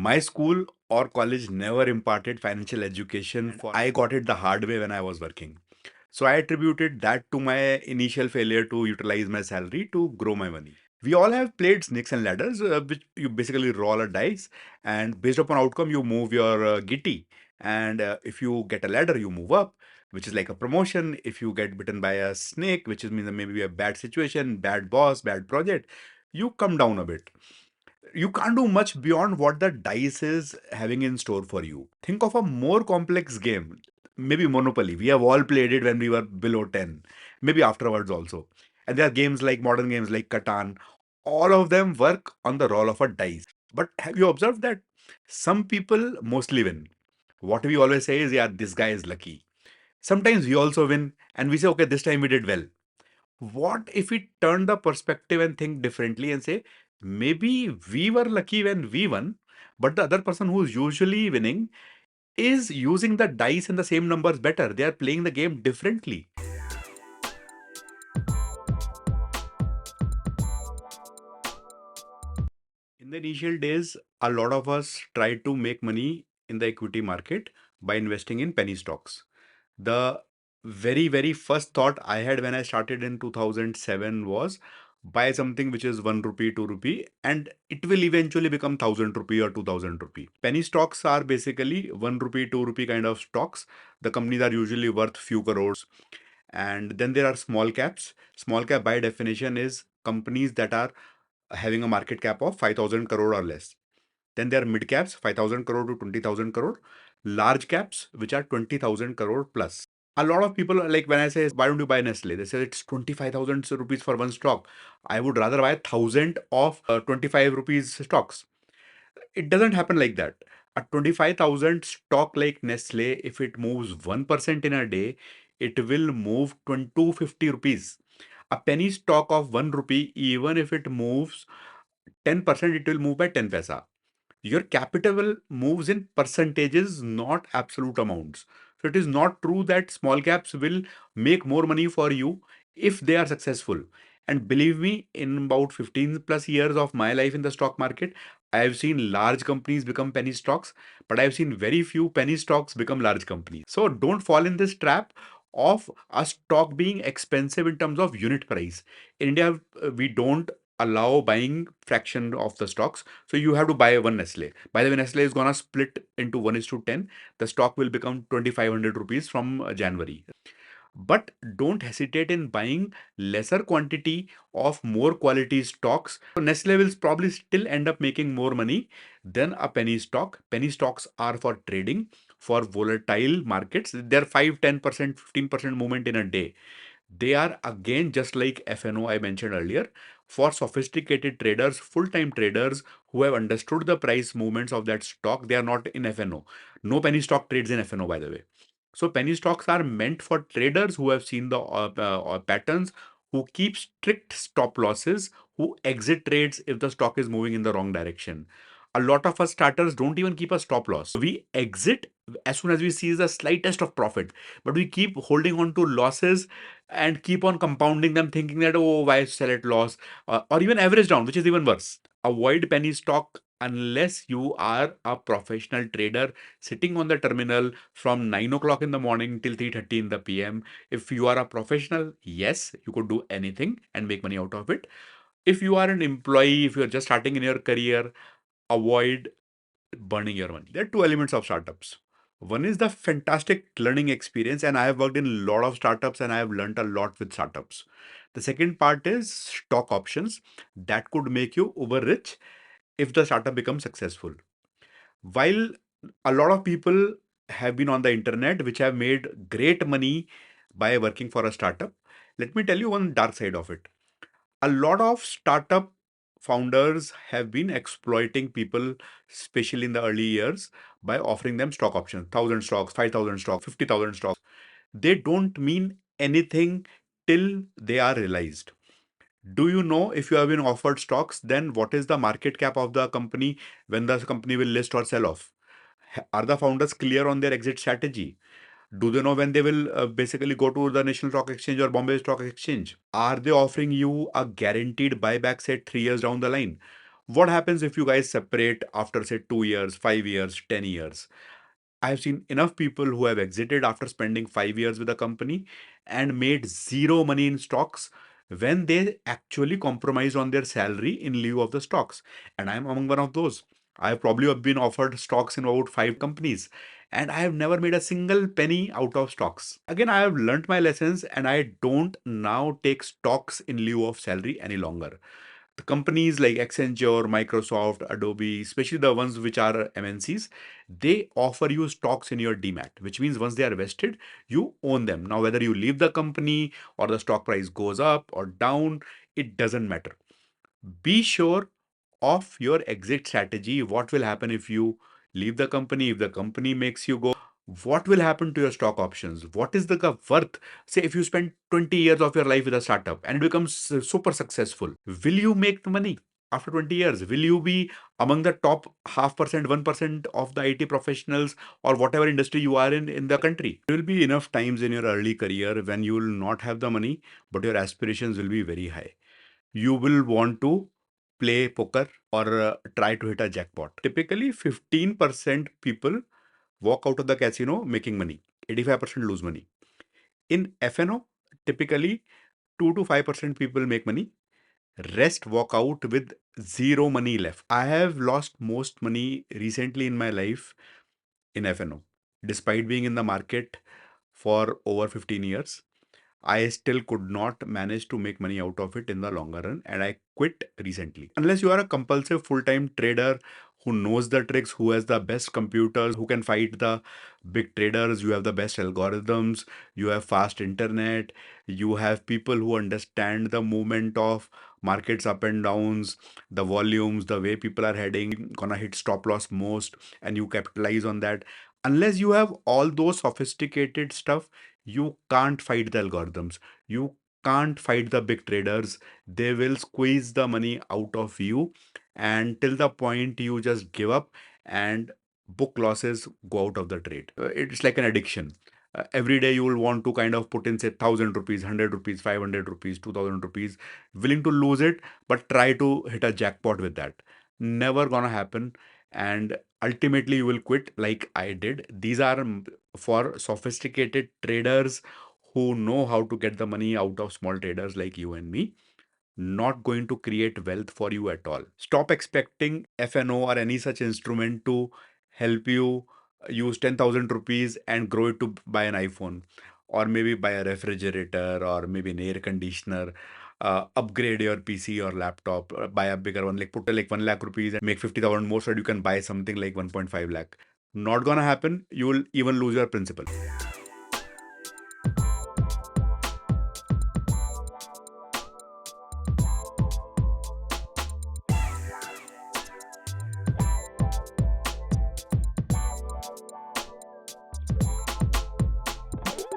My school or college never imparted financial education. I got it the hard way when I was working. So I attributed that to my initial failure to utilize my salary to grow my money. We all have played snakes and ladders, which you basically roll a dice, and based upon outcome, you move your gitty. And if you get a ladder, you move up, which is like a promotion. If you get bitten by a snake, which is means maybe a bad situation, bad boss, bad project, you come down a bit. You can't do much beyond what the dice is having in store for you. Think of a more complex game, maybe Monopoly. We have all played it when we were below 10, maybe afterwards also. And there are games like modern games like Catan. All of them work on the roll of a dice. But have you observed that some people mostly win? What we always say is, yeah, this guy is lucky. Sometimes we also win and we say, okay, this time we did well. What if we turn the perspective and think differently and say, maybe we were lucky when we won, but the other person who's usually winning is using the dice and the same numbers better. They are playing the game differently. In the initial days, a lot of us tried to make money in the equity market by investing in penny stocks. The very first thought I had when I started in 2007 was buy something which is 1 rupee, 2 rupee, and it will eventually become 1000 rupee or 2000 rupee. Penny stocks are basically 1 rupee, 2 rupee kind of stocks. The companies are usually worth few crores. And then there are small caps. Small cap by definition is companies that are having a market cap of 5000 crore or less. Then there are mid caps, 5,000 crore to 20,000 crore, large caps, which are 20,000 crore plus. A lot of people are like, when I say, why don't you buy Nestle? They say it's 25,000 rupees for one stock. I would rather buy 1,000 of 25 rupees stocks. It doesn't happen like that. A 25,000 stock like Nestle, if it moves 1% in a day, it will move 250 rupees. A penny stock of 1 rupee, even if it moves 10%, it will move by 10 paisa. Your capital moves in percentages, not absolute amounts. So it is not true that small caps will make more money for you if they are successful. And believe me, in about 15 plus years of my life in the stock market, I have seen large companies become penny stocks, but I've seen very few penny stocks become large companies. So don't fall in this trap of a stock being expensive in terms of unit price. In India, we don't allow buying fraction of the stocks. So you have to buy one Nestle. By the way, Nestle is gonna split into 1:10. The stock will become 2,500 rupees from January. But don't hesitate in buying lesser quantity of more quality stocks. So Nestle will probably still end up making more money than a penny stock. Penny stocks are for trading, for volatile markets. They're 5, 10%, 15% movement in a day. They are again just like FNO I mentioned earlier, for sophisticated traders, full-time traders who have understood the price movements of that stock. They are not in FNO. No penny stock trades in FNO, by the way. So penny stocks are meant for traders who have seen the patterns, who keep strict stop losses, who exit trades if the stock is moving in the wrong direction. A lot of us starters don't even keep a stop loss. We exit as soon as we see the slightest of profit, but we keep holding on to losses and keep on compounding them, thinking that, oh, why sell at loss, or even average down, which is even worse. Avoid penny stock unless you are a professional trader sitting on the terminal from 9 o'clock in the morning till 3:30 in the PM. If you are a professional, yes, you could do anything and make money out of it. If you are an employee, if you're just starting in your career, avoid burning your money. There are two elements of startups. One is the fantastic learning experience, and I have worked in a lot of startups and I have learned a lot with startups. The second part is stock options that could make you uber rich if the startup becomes successful. While a lot of people have been on the internet which have made great money by working for a startup, let me tell you one dark side of it. A lot of startup founders have been exploiting people, especially in the early years, by offering them stock options, 1,000 stocks, 5,000 stocks, 50,000 stocks. They don't mean anything till they are realized. Do you know, if you have been offered stocks, then what is the market cap of the company when the company will list or sell off? Are the founders clear on their exit strategy? Do they know when they will basically go to the National Stock Exchange or Bombay Stock Exchange? Are they offering you a guaranteed buyback, say 3 years down the line? What happens if you guys separate after say 2 years, 5 years, 10 years? I've seen enough people who have exited after spending 5 years with a company and made zero money in stocks when they actually compromised on their salary in lieu of the stocks. And I'm among one of those. I've probably have been offered stocks in about 5 companies, and I have never made a single penny out of stocks. Again, I have learnt my lessons and I don't now take stocks in lieu of salary any longer. The companies like Accenture, Microsoft, Adobe, especially the ones which are MNCs, they offer you stocks in your demat, which means once they are vested, you own them. Now, whether you leave the company or the stock price goes up or down, it doesn't matter. Be sure of your exit strategy. What will happen if you leave the company? If the company makes you go, what will happen to your stock options? What is the worth? Say if you spend 20 years of your life with a startup and it becomes super successful, will you make the money after 20 years? Will you be among the top half percent, 1% of the IT professionals or whatever industry you are in the country? There will be enough times in your early career when you will not have the money, but your aspirations will be very high. You will want to play poker or try to hit a jackpot. Typically, 15% people walk out of the casino making money, 85% lose money. In FNO, typically 2 to 5% people make money, rest walk out with zero money left. I have lost most money recently in my life in FNO. Despite being in the market for over 15 years, I still could not manage to make money out of it in the longer run, and I quit recently. Unless you are a compulsive full time trader who knows the tricks, who has the best computers, who can fight the big traders, you have the best algorithms, you have fast internet, you have people who understand the movement of markets up and downs, the volumes, the way people are heading, gonna hit stop loss most, and you capitalize on that. Unless you have all those sophisticated stuff, you can't fight the algorithms. You can't fight the big traders. They will squeeze the money out of you, and till the point you just give up and book losses, go out of the trade. It's like an addiction. Every day you will want to kind of put in say 1,000 rupees, 100 rupees, 500 rupees, 2,000 rupees, willing to lose it, but try to hit a jackpot with that. Never gonna happen. And ultimately you will quit like I did. These are for sophisticated traders who know how to get the money out of small traders like you and me, not going to create wealth for you at all. Stop expecting FNO or any such instrument to help you use 10,000 rupees and grow it to buy an iPhone or maybe buy a refrigerator or maybe an air conditioner. Upgrade your PC or laptop, buy a bigger one, like put like 1 lakh rupees and make 50,000 more so that you can buy something like 1.5 lakh. Not gonna happen. You will even lose your principal.